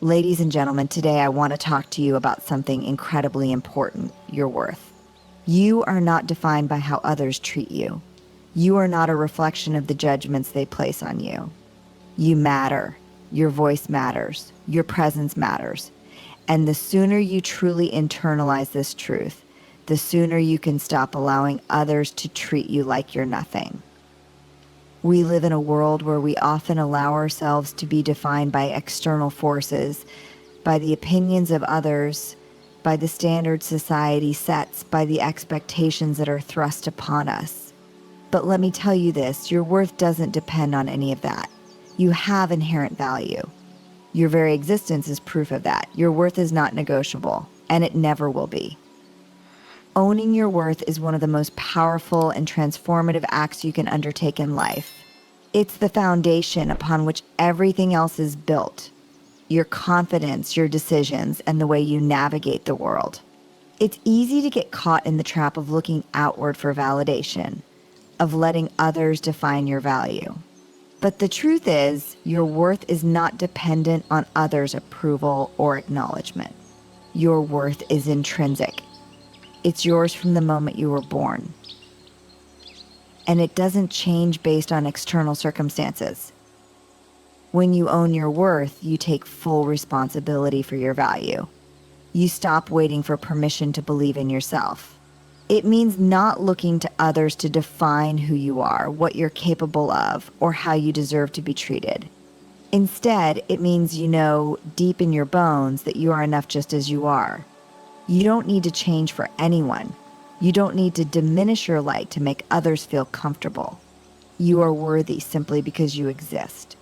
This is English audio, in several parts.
Ladies and gentlemen, today I want to talk to you about something incredibly important: your worth. You are not defined by how others treat you. You are not a reflection of the judgments they place on you. You matter. Your voice matters. Your presence matters. And the sooner you truly internalize this truth, the sooner you can stop allowing others to treat you like you're nothing. We live in a world where we often allow ourselves to be defined by external forces, by the opinions of others, by the standards society sets, by the expectations that are thrust upon us. But let me tell you this, your worth doesn't depend on any of that. You have inherent value. Your very existence is proof of that. Your worth is not negotiable, and it never will be. Owning your worth is one of the most powerful and transformative acts you can undertake in life. It's the foundation upon which everything else is built: your confidence, your decisions, and the way you navigate the world. It's easy to get caught in the trap of looking outward for validation, of letting others define your value. But the truth is, your worth is not dependent on others' approval or acknowledgement. Your worth is intrinsic. It's yours from the moment you were born. And it doesn't change based on external circumstances. When you own your worth, you take full responsibility for your value. You stop waiting for permission to believe in yourself. It means not looking to others to define who you are, what you're capable of, or how you deserve to be treated. Instead, it means you know deep in your bones that you are enough just as you are. You don't need to change for anyone. You don't need to diminish your light to make others feel comfortable. You are worthy simply because you exist.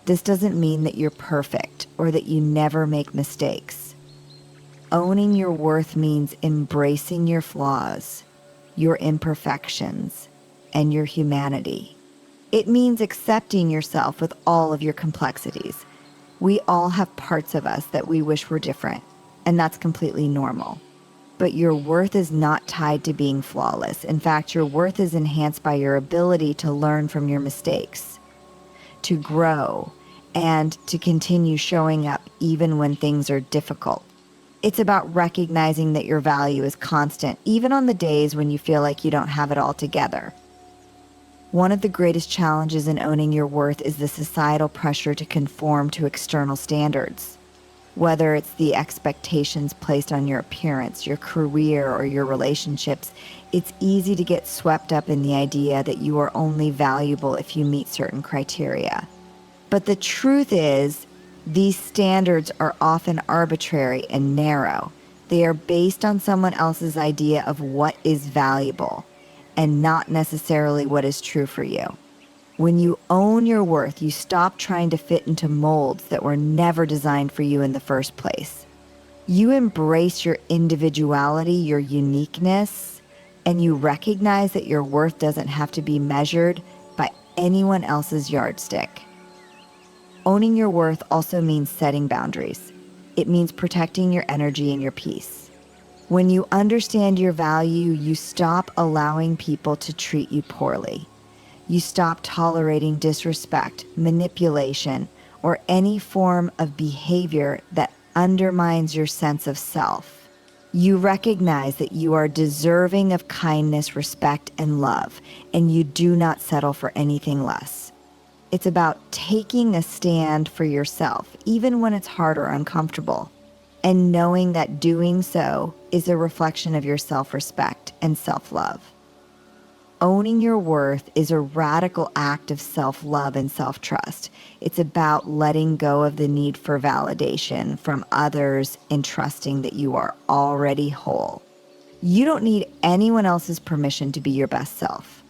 This doesn't mean that you're perfect or that you never make mistakes. Owning your worth means embracing your flaws, your imperfections, and your humanity. It means accepting yourself with all of your complexities. We all have parts of us that we wish were different, and that's completely normal. But your worth is not tied to being flawless. In fact, your worth is enhanced by your ability to learn from your mistakes, to grow, and to continue showing up even when things are difficult. It's about recognizing that your value is constant, even on the days when you feel like you don't have it all together. One of the greatest challenges in owning your worth is the societal pressure to conform to external standards. Whether it's the expectations placed on your appearance, your career, or your relationships, it's easy to get swept up in the idea that you are only valuable if you meet certain criteria. But the truth is, these standards are often arbitrary and narrow. They are based on someone else's idea of what is valuable, and not necessarily what is true for you. When you own your worth, you stop trying to fit into molds that were never designed for you in the first place. You embrace your individuality, your uniqueness, and you recognize that your worth doesn't have to be measured by anyone else's yardstick. Owning your worth also means setting boundaries. It means protecting your energy and your peace. When you understand your value, you stop allowing people to treat you poorly. You stop tolerating disrespect, manipulation, or any form of behavior that undermines your sense of self. You recognize that you are deserving of kindness, respect, and love, and you do not settle for anything less. It's about taking a stand for yourself, even when it's hard or uncomfortable, and knowing that doing so is a reflection of your self-respect and self-love. Owning your worth is a radical act of self-love and self-trust. It's about letting go of the need for validation from others and trusting that you are already whole. You don't need anyone else's permission to be your best self.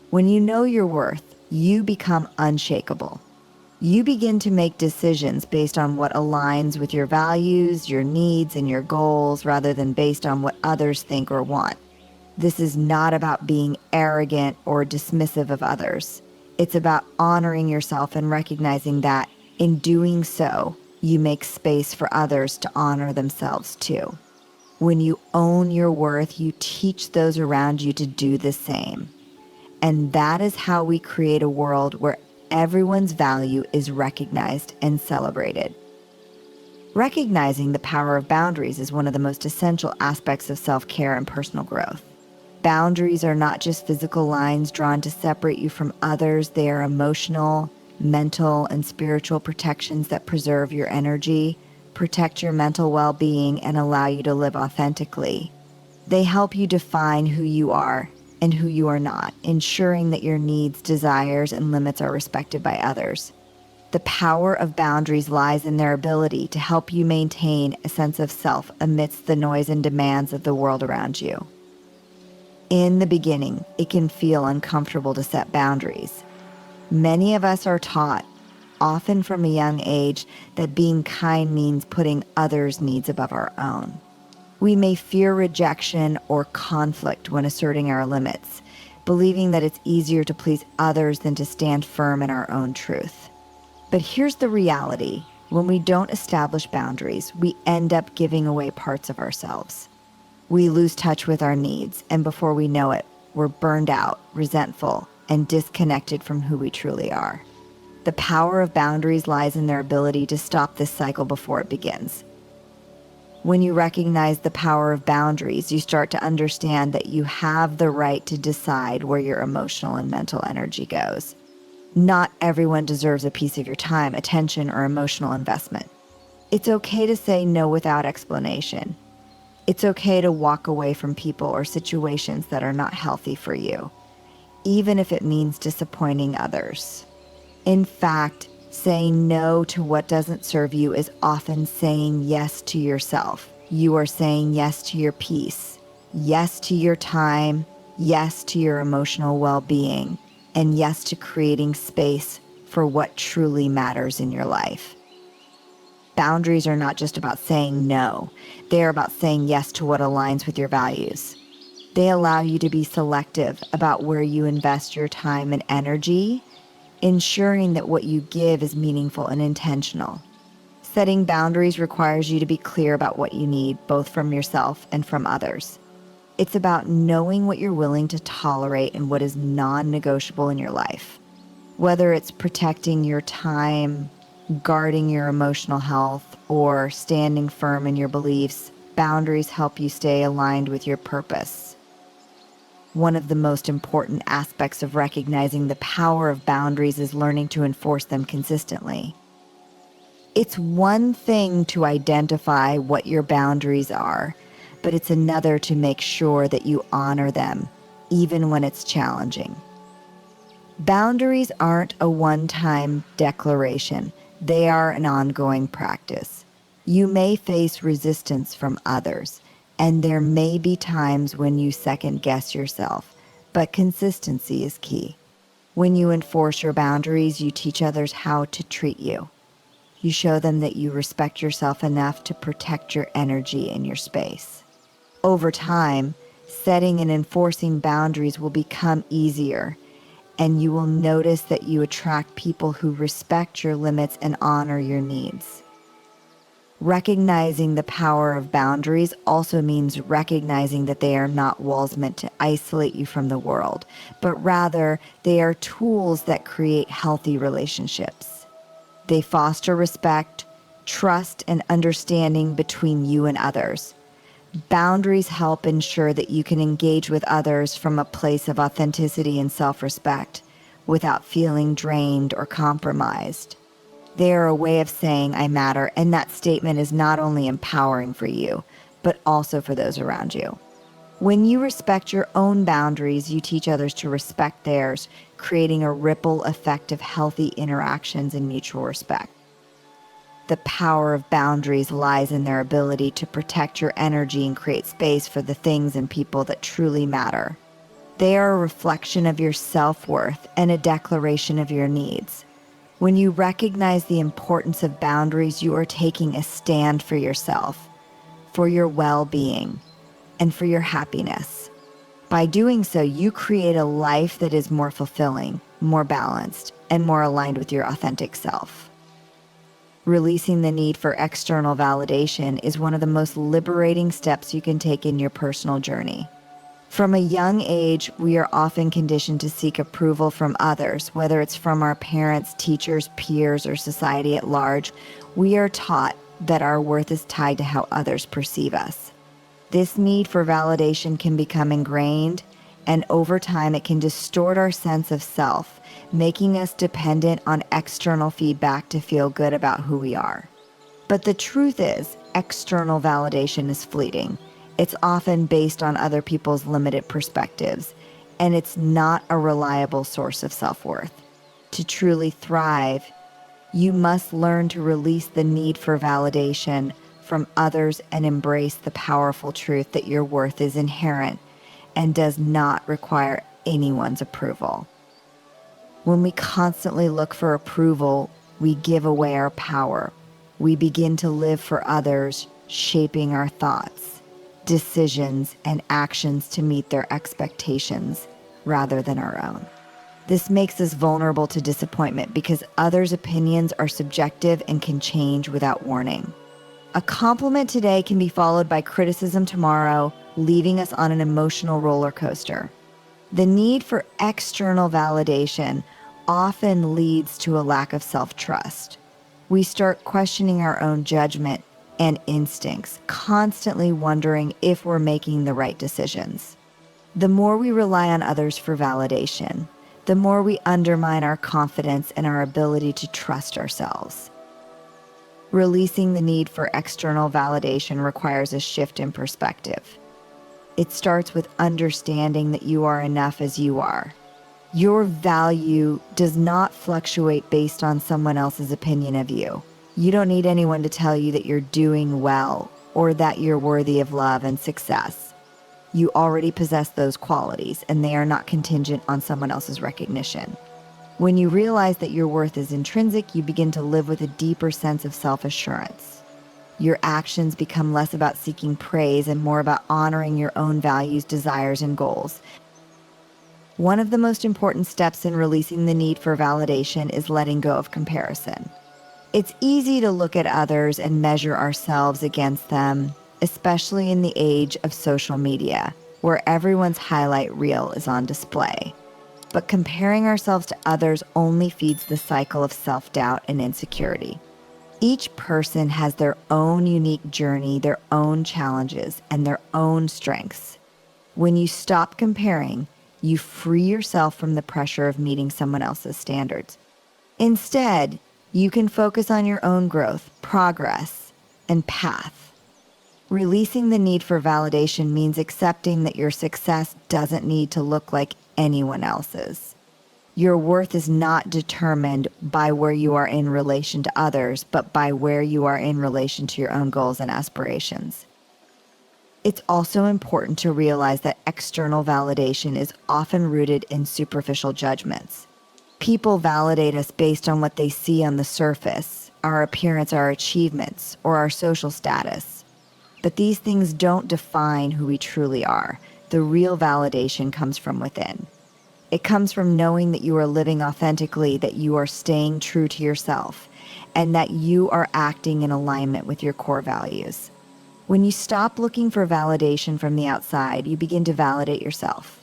When you know your worth, you become unshakable. You begin to make decisions based on what aligns with your values, your needs, and your goals, rather than based on what others think or want. This is not about being arrogant or dismissive of others. It's about honoring yourself and recognizing that, in doing so, you make space for others to honor themselves too. When you own your worth, you teach those around you to do the same. And that is how we create a world where everyone's value is recognized and celebrated. Recognizing the power of boundaries is one of the most essential aspects of self-care and personal growth. Boundaries are not just physical lines drawn to separate you from others. They are emotional, mental, and spiritual protections that preserve your energy, protect your mental well-being, and allow you to live authentically. They help you define who you are and who you are not, ensuring that your needs, desires, and limits are respected by others. The power of boundaries lies in their ability to help you maintain a sense of self amidst the noise and demands of the world around you. In the beginning, it can feel uncomfortable to set boundaries. Many of us are taught, often from a young age, that being kind means putting others' needs above our own. We may fear rejection or conflict when asserting our limits, believing that it's easier to please others than to stand firm in our own truth. But here's the reality. When we don't establish boundaries, we end up giving away parts of ourselves. We lose touch with our needs, and before we know it, we're burned out, resentful, and disconnected from who we truly are. The power of boundaries lies in their ability to stop this cycle before it begins. When you recognize the power of boundaries, you start to understand that you have the right to decide where your emotional and mental energy goes. Not everyone deserves a piece of your time, attention, or emotional investment. It's okay to say no without explanation. It's okay to walk away from people or situations that are not healthy for you, even if it means disappointing others. In fact, saying no to what doesn't serve you is often saying yes to yourself. You are saying yes to your peace, yes to your time, yes to your emotional well-being, and yes to creating space for what truly matters in your life. Boundaries are not just about saying no. They are about saying yes to what aligns with your values. They allow you to be selective about where you invest your time and energy, ensuring that what you give is meaningful and intentional. Setting boundaries requires you to be clear about what you need, both from yourself and from others. It's about knowing what you're willing to tolerate and what is non-negotiable in your life. Whether it's protecting your time, guarding your emotional health, or standing firm in your beliefs, boundaries help you stay aligned with your purpose. One of the most important aspects of recognizing the power of boundaries is learning to enforce them consistently. It's one thing to identify what your boundaries are, but it's another to make sure that you honor them, even when it's challenging. Boundaries aren't a one-time declaration. They are an ongoing practice. You may face resistance from others, and there may be times when you second-guess yourself, but consistency is key. When you enforce your boundaries, you teach others how to treat you. You show them that you respect yourself enough to protect your energy and your space. Over time, setting and enforcing boundaries will become easier, and you will notice that you attract people who respect your limits and honor your needs. Recognizing the power of boundaries also means recognizing that they are not walls meant to isolate you from the world, but rather they are tools that create healthy relationships. They foster respect, trust, and understanding between you and others. Boundaries help ensure that you can engage with others from a place of authenticity and self-respect without feeling drained or compromised. They are a way of saying, I matter, and that statement is not only empowering for you, but also for those around you. When you respect your own boundaries, you teach others to respect theirs, creating a ripple effect of healthy interactions and mutual respect. The power of boundaries lies in their ability to protect your energy and create space for the things and people that truly matter. They are a reflection of your self-worth and a declaration of your needs. When you recognize the importance of boundaries, you are taking a stand for yourself, for your well-being, and for your happiness. By doing so, you create a life that is more fulfilling, more balanced, and more aligned with your authentic self. Releasing the need for external validation is one of the most liberating steps you can take in your personal journey. From a young age, we are often conditioned to seek approval from others, whether it's from our parents, teachers, peers, or society at large. We are taught that our worth is tied to how others perceive us. This need for validation can become ingrained, and over time it can distort our sense of self, making us dependent on external feedback to feel good about who we are. But the truth is, external validation is fleeting. It's often based on other people's limited perspectives, and it's not a reliable source of self-worth. To truly thrive, you must learn to release the need for validation from others and embrace the powerful truth that your worth is inherent and does not require anyone's approval. When we constantly look for approval, we give away our power. We begin to live for others, shaping our thoughts, decisions, and actions to meet their expectations rather than our own. This makes us vulnerable to disappointment because others' opinions are subjective and can change without warning. A compliment today can be followed by criticism tomorrow, leaving us on an emotional roller coaster. The need for external validation often leads to a lack of self-trust. We start questioning our own judgment and instincts, constantly wondering if we're making the right decisions. The more we rely on others for validation, the more we undermine our confidence and our ability to trust ourselves. Releasing the need for external validation requires a shift in perspective. It starts with understanding that you are enough as you are. Your value does not fluctuate based on someone else's opinion of you. You don't need anyone to tell you that you're doing well or that you're worthy of love and success. You already possess those qualities, and they are not contingent on someone else's recognition. When you realize that your worth is intrinsic, you begin to live with a deeper sense of self-assurance. Your actions become less about seeking praise and more about honoring your own values, desires, and goals. One of the most important steps in releasing the need for validation is letting go of comparison. It's easy to look at others and measure ourselves against them, especially in the age of social media, where everyone's highlight reel is on display. But comparing ourselves to others only feeds the cycle of self-doubt and insecurity. Each person has their own unique journey, their own challenges, and their own strengths. When you stop comparing, you free yourself from the pressure of meeting someone else's standards. Instead, you can focus on your own growth, progress, and path. Releasing the need for validation means accepting that your success doesn't need to look like anyone else's. Your worth is not determined by where you are in relation to others, but by where you are in relation to your own goals and aspirations. It's also important to realize that external validation is often rooted in superficial judgments. People validate us based on what they see on the surface, our appearance, our achievements, or our social status. But these things don't define who we truly are. The real validation comes from within. It comes from knowing that you are living authentically, that you are staying true to yourself, and that you are acting in alignment with your core values. When you stop looking for validation from the outside, you begin to validate yourself.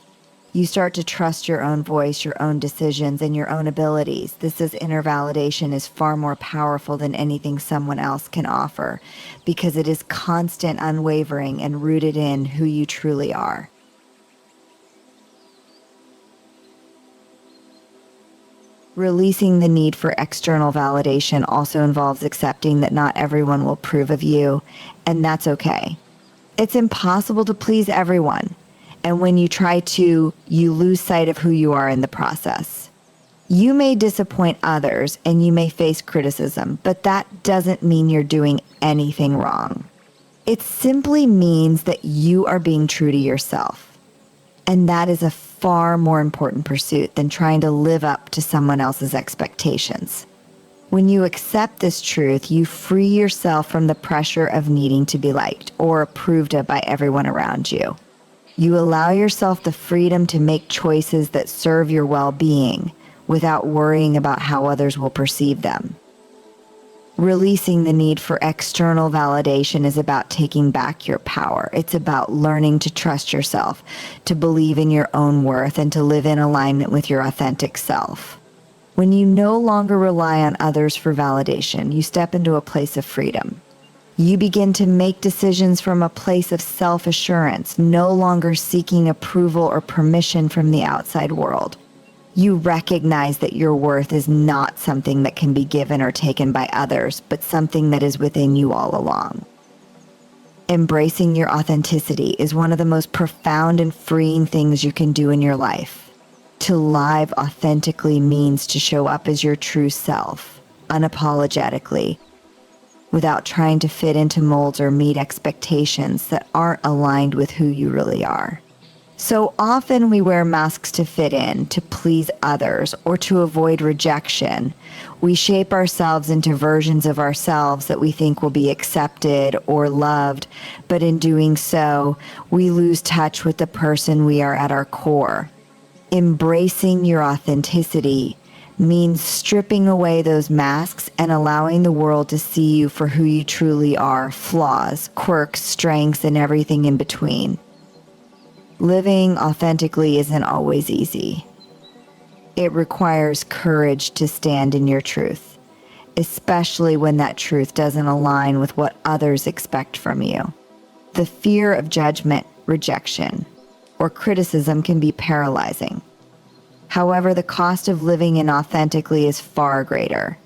You start to trust your own voice, your own decisions, and your own abilities. This inner validation is far more powerful than anything someone else can offer because it is constant, unwavering, and rooted in who you truly are. Releasing the need for external validation also involves accepting that not everyone will approve of you, and that's okay. It's impossible to please everyone, and when you try to, you lose sight of who you are in the process. You may disappoint others and you may face criticism, but that doesn't mean you're doing anything wrong. It simply means that you are being true to yourself, and that is a far more important pursuit than trying to live up to someone else's expectations. When you accept this truth, you free yourself from the pressure of needing to be liked or approved of by everyone around you. You allow yourself the freedom to make choices that serve your well-being without worrying about how others will perceive them. Releasing the need for external validation is about taking back your power. It's about learning to trust yourself, to believe in your own worth, and to live in alignment with your authentic self. When you no longer rely on others for validation, you step into a place of freedom. You begin to make decisions from a place of self-assurance, no longer seeking approval or permission from the outside world. You recognize that your worth is not something that can be given or taken by others, but something that is within you all along. Embracing your authenticity is one of the most profound and freeing things you can do in your life. To live authentically means to show up as your true self, unapologetically, without trying to fit into molds or meet expectations that aren't aligned with who you really are. So often we wear masks to fit in, to please others, or to avoid rejection. We shape ourselves into versions of ourselves that we think will be accepted or loved, but in doing so, we lose touch with the person we are at our core. Embracing your authenticity means stripping away those masks and allowing the world to see you for who you truly are, flaws, quirks, strengths, and everything in between. Living authentically isn't always easy. It requires courage to stand in your truth, especially when that truth doesn't align with what others expect from you. The fear of judgment, rejection, or criticism can be paralyzing. However, the cost of living inauthentically is far greater.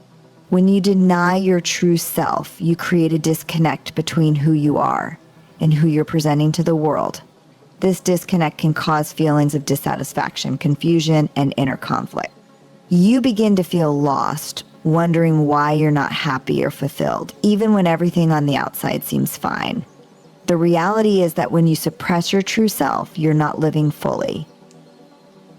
When you deny your true self, you create a disconnect between who you are and who you're presenting to the world. This disconnect can cause feelings of dissatisfaction, confusion, and inner conflict. You begin to feel lost, wondering why you're not happy or fulfilled, even when everything on the outside seems fine. The reality is that when you suppress your true self, you're not living fully.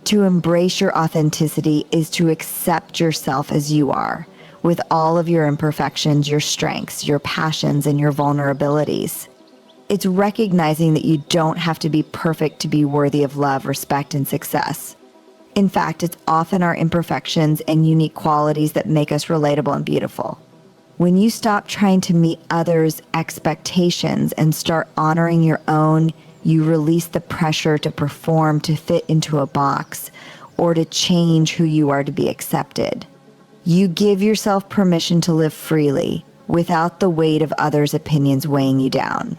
To embrace your authenticity is to accept yourself as you are, with all of your imperfections, your strengths, your passions, and your vulnerabilities. It's recognizing that you don't have to be perfect to be worthy of love, respect, and success. In fact, it's often our imperfections and unique qualities that make us relatable and beautiful. When you stop trying to meet others' expectations and start honoring your own, you release the pressure to perform, to fit into a box, or to change who you are to be accepted. You give yourself permission to live freely, without the weight of others' opinions weighing you down.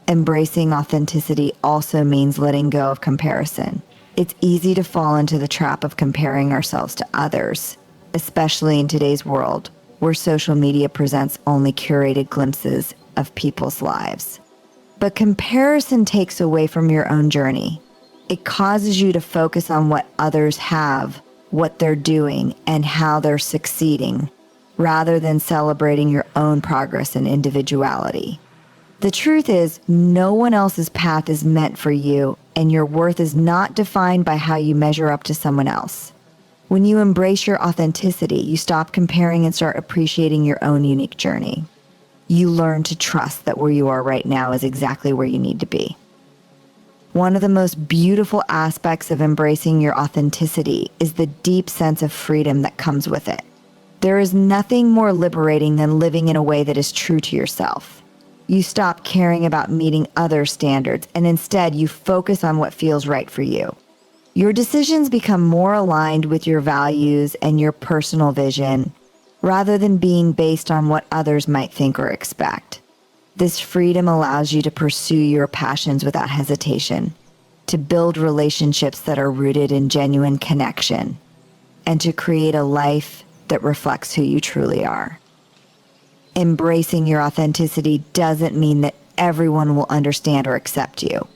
Embracing authenticity also means letting go of comparison. It's easy to fall into the trap of comparing ourselves to others, especially in today's world, where social media presents only curated glimpses of people's lives. But comparison takes away from your own journey. It causes you to focus on what others have, what they're doing, and how they're succeeding, rather than celebrating your own progress and individuality. The truth is, no one else's path is meant for you, and your worth is not defined by how you measure up to someone else. When you embrace your authenticity, you stop comparing and start appreciating your own unique journey. You learn to trust that where you are right now is exactly where you need to be. One of the most beautiful aspects of embracing your authenticity is the deep sense of freedom that comes with it. There is nothing more liberating than living in a way that is true to yourself. You stop caring about meeting other standards, and instead you focus on what feels right for you. Your decisions become more aligned with your values and your personal vision, rather than being based on what others might think or expect. This freedom allows you to pursue your passions without hesitation, to build relationships that are rooted in genuine connection, and to create a life that reflects who you truly are. Embracing your authenticity doesn't mean that everyone will understand or accept you.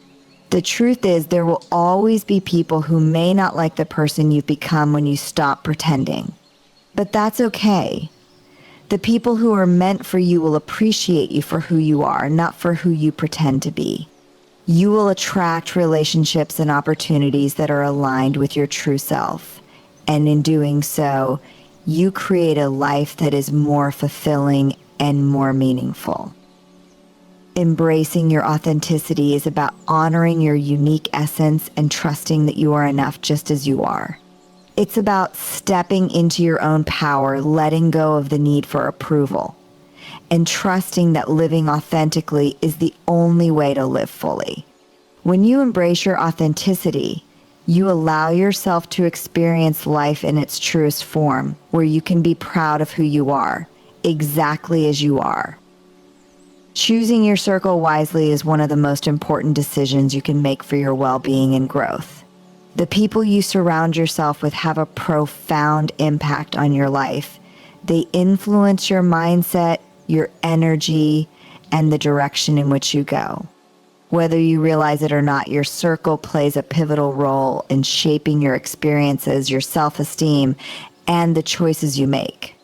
The truth is, there will always be people who may not like the person you've become when you stop pretending. But that's okay. The people who are meant for you will appreciate you for who you are, not for who you pretend to be. You will attract relationships and opportunities that are aligned with your true self. And in doing so, you create a life that is more fulfilling and more meaningful. Embracing your authenticity is about honoring your unique essence and trusting that you are enough just as you are. It's about stepping into your own power, letting go of the need for approval, and trusting that living authentically is the only way to live fully. When you embrace your authenticity, you allow yourself to experience life in its truest form, where you can be proud of who you are, exactly as you are. Choosing your circle wisely is one of the most important decisions you can make for your well-being and growth. The people you surround yourself with have a profound impact on your life. They influence your mindset, your energy, and the direction in which you go. Whether you realize it or not, your circle plays a pivotal role in shaping your experiences, your self-esteem, and the choices you make.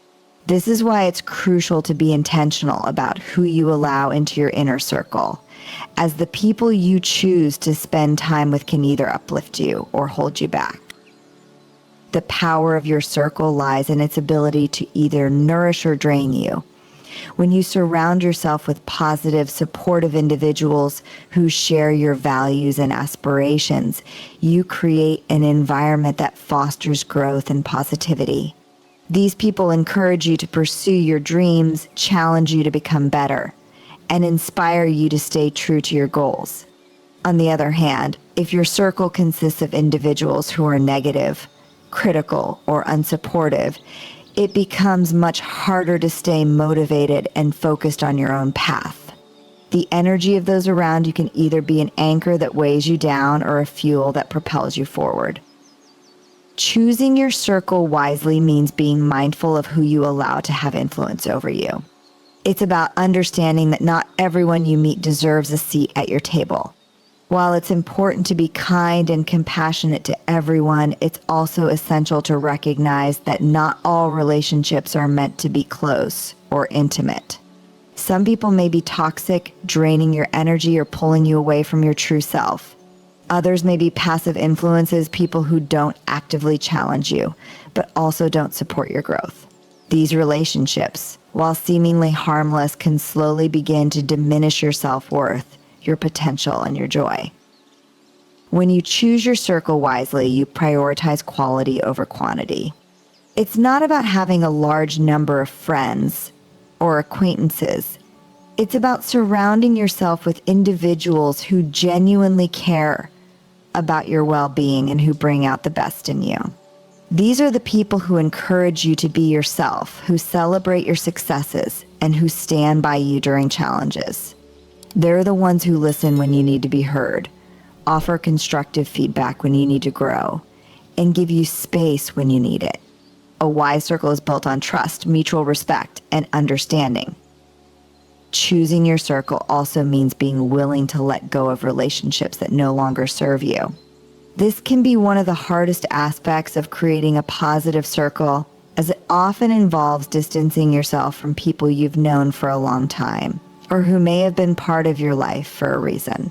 This is why it's crucial to be intentional about who you allow into your inner circle, as the people you choose to spend time with can either uplift you or hold you back. The power of your circle lies in its ability to either nourish or drain you. When you surround yourself with positive, supportive individuals who share your values and aspirations, you create an environment that fosters growth and positivity. These people encourage you to pursue your dreams, challenge you to become better, and inspire you to stay true to your goals. On the other hand, if your circle consists of individuals who are negative, critical, or unsupportive, it becomes much harder to stay motivated and focused on your own path. The energy of those around you can either be an anchor that weighs you down or a fuel that propels you forward. Choosing your circle wisely means being mindful of who you allow to have influence over you. It's about understanding that not everyone you meet deserves a seat at your table. While it's important to be kind and compassionate to everyone, it's also essential to recognize that not all relationships are meant to be close or intimate. Some people may be toxic, draining your energy or pulling you away from your true self. Others may be passive influences, people who don't actively challenge you, but also don't support your growth. These relationships, while seemingly harmless, can slowly begin to diminish your self-worth, your potential, and your joy. When you choose your circle wisely, you prioritize quality over quantity. It's not about having a large number of friends or acquaintances. It's about surrounding yourself with individuals who genuinely care about your well-being and who bring out the best in you. These are the people who encourage you to be yourself, who celebrate your successes, and who stand by you during challenges. They're the ones who listen when you need to be heard, offer constructive feedback when you need to grow, and give you space when you need it. A wise circle is built on trust, mutual respect, and understanding. Choosing your circle also means being willing to let go of relationships that no longer serve you. This can be one of the hardest aspects of creating a positive circle, as it often involves distancing yourself from people you've known for a long time, or who may have been part of your life for a reason.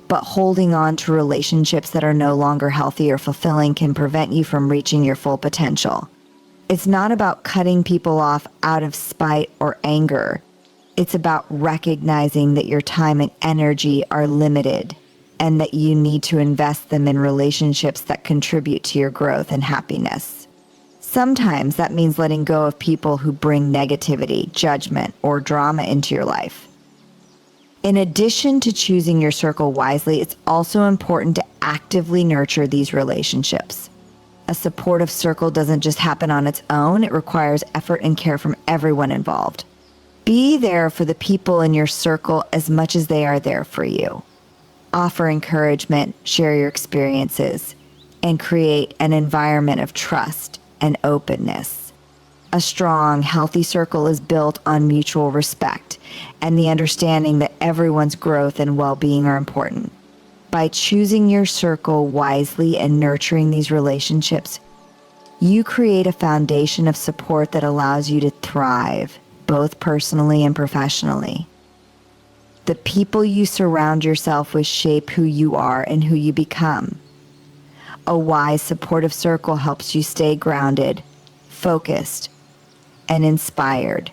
But holding on to relationships that are no longer healthy or fulfilling can prevent you from reaching your full potential. It's not about cutting people off out of spite or anger. It's about recognizing that your time and energy are limited and that you need to invest them in relationships that contribute to your growth and happiness. Sometimes that means letting go of people who bring negativity, judgment, or drama into your life. In addition to choosing your circle wisely, it's also important to actively nurture these relationships. A supportive circle doesn't just happen on its own, it requires effort and care from everyone involved. Be there for the people in your circle as much as they are there for you. Offer encouragement, share your experiences, and create an environment of trust and openness. A strong, healthy circle is built on mutual respect and the understanding that everyone's growth and well-being are important. By choosing your circle wisely and nurturing these relationships, you create a foundation of support that allows you to thrive, both personally and professionally. The people you surround yourself with shape who you are and who you become. A wise, supportive circle helps you stay grounded, focused, and inspired.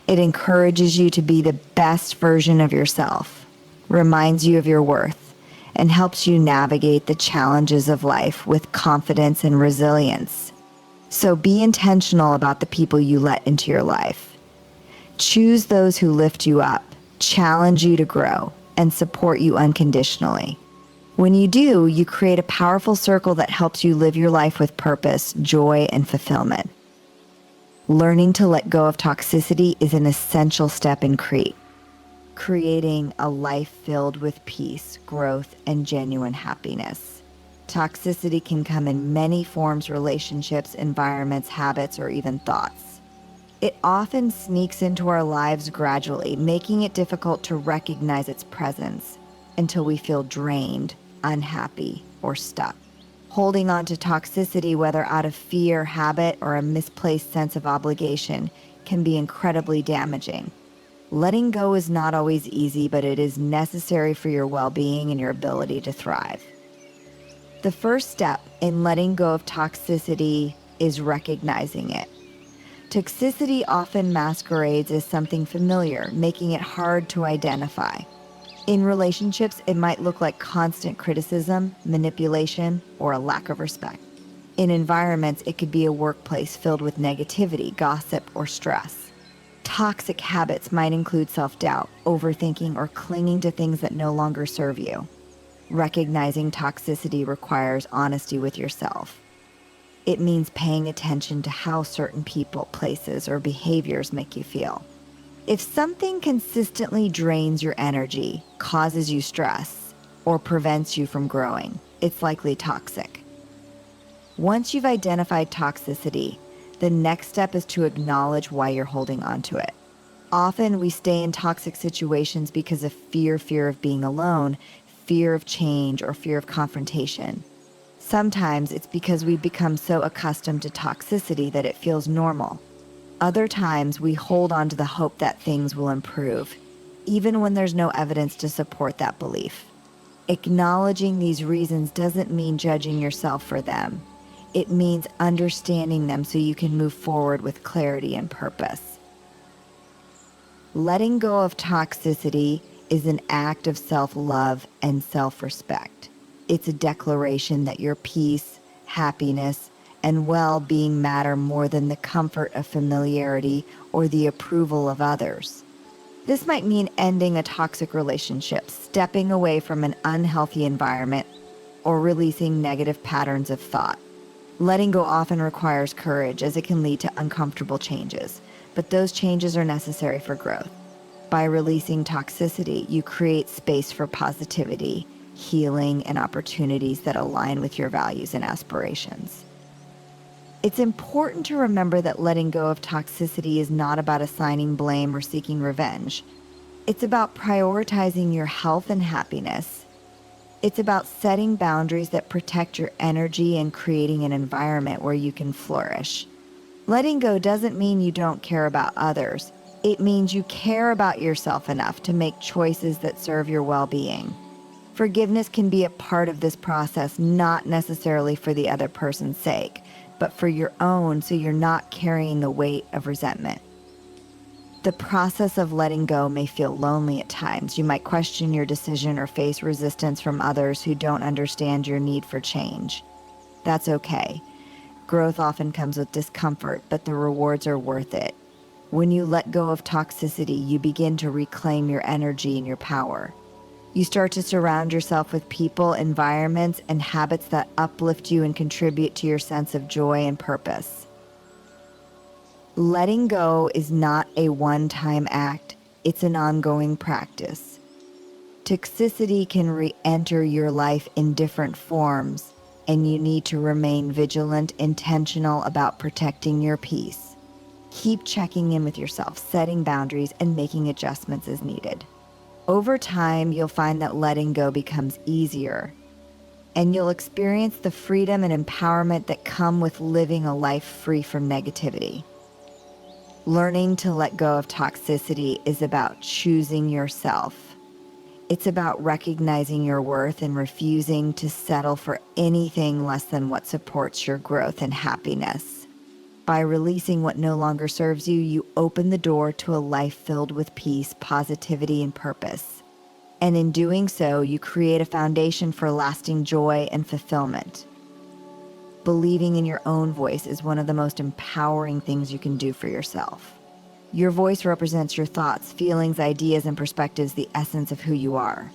It encourages you to be the best version of yourself, reminds you of your worth, and helps you navigate the challenges of life with confidence and resilience. So be intentional about the people you let into your life. Choose those who lift you up, challenge you to grow, and support you unconditionally. When you do, you create a powerful circle that helps you live your life with purpose, joy, and fulfillment. Learning to let go of toxicity is an essential step in CREAT. creating a life filled with peace, growth, and genuine happiness. Toxicity can come in many forms: relationships, environments, habits, or even thoughts. It often sneaks into our lives gradually, making it difficult to recognize its presence until we feel drained, unhappy, or stuck. Holding on to toxicity, whether out of fear, habit, or a misplaced sense of obligation, can be incredibly damaging. Letting go is not always easy, but it is necessary for your well-being and your ability to thrive. The first step in letting go of toxicity is recognizing it. Toxicity often masquerades as something familiar, making it hard to identify. In relationships, it might look like constant criticism, manipulation, or a lack of respect. In environments, it could be a workplace filled with negativity, gossip, or stress. Toxic habits might include self-doubt, overthinking, or clinging to things that no longer serve you. Recognizing toxicity requires honesty with yourself. It means paying attention to how certain people, places, or behaviors make you feel. If something consistently drains your energy, causes you stress, or prevents you from growing, it's likely toxic. Once you've identified toxicity, the next step is to acknowledge why you're holding on to it. Often we stay in toxic situations because of fear of being alone, fear of change, or fear of confrontation. Sometimes it's because we've become so accustomed to toxicity that it feels normal. Other times we hold on to the hope that things will improve, even when there's no evidence to support that belief. Acknowledging these reasons doesn't mean judging yourself for them. It means understanding them so you can move forward with clarity and purpose. Letting go of toxicity is an act of self-love and self-respect. It's a declaration that your peace, happiness, and well-being matter more than the comfort of familiarity or the approval of others. This might mean ending a toxic relationship, stepping away from an unhealthy environment, or releasing negative patterns of thought. Letting go often requires courage, as it can lead to uncomfortable changes, but those changes are necessary for growth. By releasing toxicity, you create space for positivity, healing, and opportunities that align with your values and aspirations. It's important to remember that letting go of toxicity is not about assigning blame or seeking revenge. It's about prioritizing your health and happiness. It's about setting boundaries that protect your energy and creating an environment where you can flourish. Letting go doesn't mean you don't care about others. It means you care about yourself enough to make choices that serve your well-being. Forgiveness can be a part of this process, not necessarily for the other person's sake, but for your own, so you're not carrying the weight of resentment. The process of letting go may feel lonely at times. You might question your decision or face resistance from others who don't understand your need for change. That's okay. Growth often comes with discomfort, but the rewards are worth it. When you let go of toxicity, you begin to reclaim your energy and your power. You start to surround yourself with people, environments, and habits that uplift you and contribute to your sense of joy and purpose. Letting go is not a one-time act, it's an ongoing practice. Toxicity can re-enter your life in different forms, and you need to remain vigilant, intentional about protecting your peace. Keep checking in with yourself, setting boundaries, and making adjustments as needed. Over time, you'll find that letting go becomes easier, and you'll experience the freedom and empowerment that come with living a life free from negativity. Learning to let go of toxicity is about choosing yourself. It's about recognizing your worth and refusing to settle for anything less than what supports your growth and happiness. By releasing what no longer serves you, you open the door to a life filled with peace, positivity, and purpose. And in doing so, you create a foundation for lasting joy and fulfillment. Believing in your own voice is one of the most empowering things you can do for yourself. Your voice represents your thoughts, feelings, ideas, and perspectives, the essence of who you are.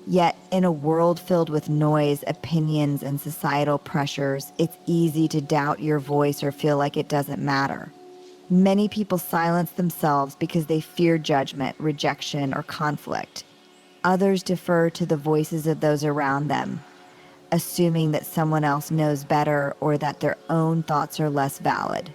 Yet, in a world filled with noise, opinions, and societal pressures, it's easy to doubt your voice or feel like it doesn't matter. Many people silence themselves because they fear judgment, rejection, or conflict. Others defer to the voices of those around them, assuming that someone else knows better or that their own thoughts are less valid.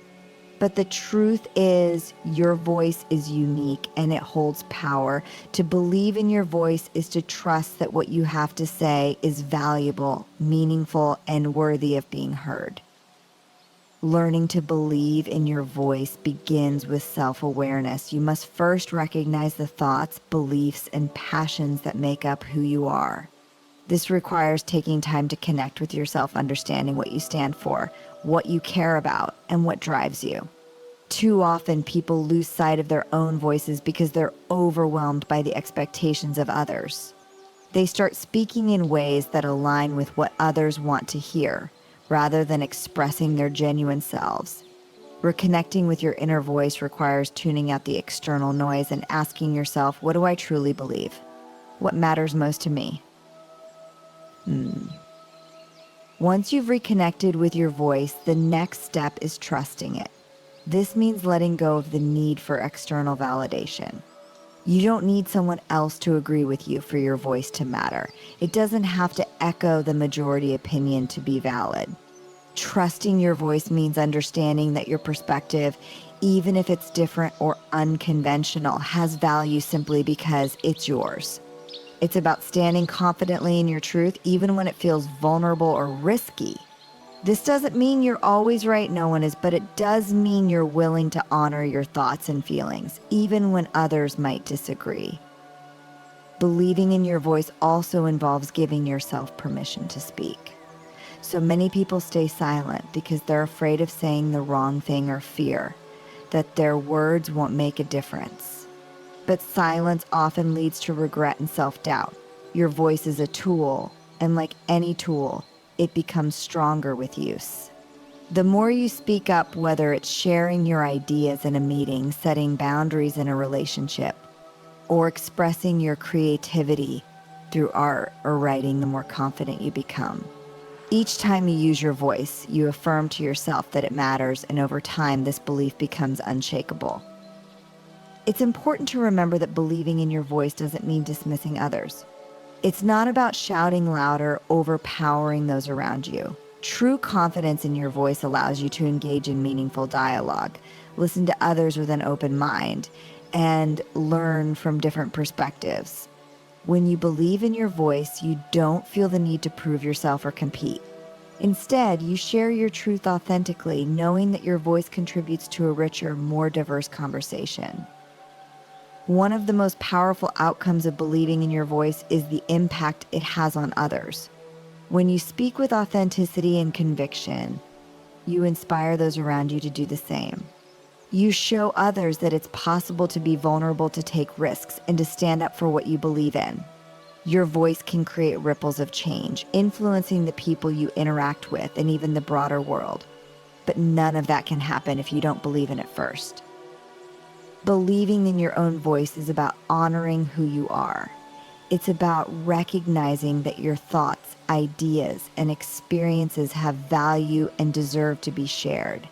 But the truth is, your voice is unique and it holds power. To believe in your voice is to trust that what you have to say is valuable, meaningful, and worthy of being heard. Learning to believe in your voice begins with self-awareness. You must first recognize the thoughts, beliefs, and passions that make up who you are. This requires taking time to connect with yourself, understanding what you stand for, what you care about, and what drives you. Too often, people lose sight of their own voices because they're overwhelmed by the expectations of others. They start speaking in ways that align with what others want to hear, rather than expressing their genuine selves. Reconnecting with your inner voice requires tuning out the external noise and asking yourself, what do I truly believe? What matters most to me? Once you've reconnected with your voice, the next step is trusting it. This means letting go of the need for external validation. You don't need someone else to agree with you for your voice to matter. It doesn't have to echo the majority opinion to be valid. Trusting your voice means understanding that your perspective, even if it's different or unconventional, has value simply because it's yours. It's about standing confidently in your truth, even when it feels vulnerable or risky. This doesn't mean you're always right, no one is, but it does mean you're willing to honor your thoughts and feelings, even when others might disagree. Believing in your voice also involves giving yourself permission to speak. So many people stay silent because they're afraid of saying the wrong thing or fear that their words won't make a difference. But silence often leads to regret and self-doubt. Your voice is a tool, and like any tool, it becomes stronger with use. The more you speak up, whether it's sharing your ideas in a meeting, setting boundaries in a relationship, or expressing your creativity through art or writing, the more confident you become. Each time you use your voice, you affirm to yourself that it matters, and over time, this belief becomes unshakable. It's important to remember that believing in your voice doesn't mean dismissing others. It's not about shouting louder, overpowering those around you. True confidence in your voice allows you to engage in meaningful dialogue, listen to others with an open mind, and learn from different perspectives. When you believe in your voice, you don't feel the need to prove yourself or compete. Instead, you share your truth authentically, knowing that your voice contributes to a richer, more diverse conversation. One of the most powerful outcomes of believing in your voice is the impact it has on others. When you speak with authenticity and conviction, you inspire those around you to do the same. You show others that it's possible to be vulnerable, to take risks, and to stand up for what you believe in. Your voice can create ripples of change, influencing the people you interact with and even the broader world. But none of that can happen if you don't believe in it first. Believing in your own voice is about honoring who you are. It's about recognizing that your thoughts, ideas, and experiences have value and deserve to be shared.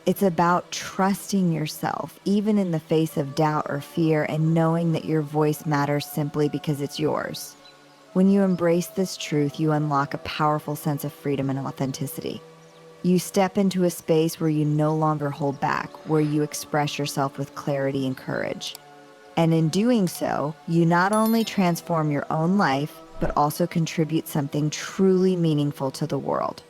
It's about trusting yourself, even in the face of doubt or fear, and knowing that your voice matters simply because it's yours. When you embrace this truth, you unlock a powerful sense of freedom and authenticity. You step into a space where you no longer hold back, where you express yourself with clarity and courage. And in doing so, you not only transform your own life, but also contribute something truly meaningful to the world.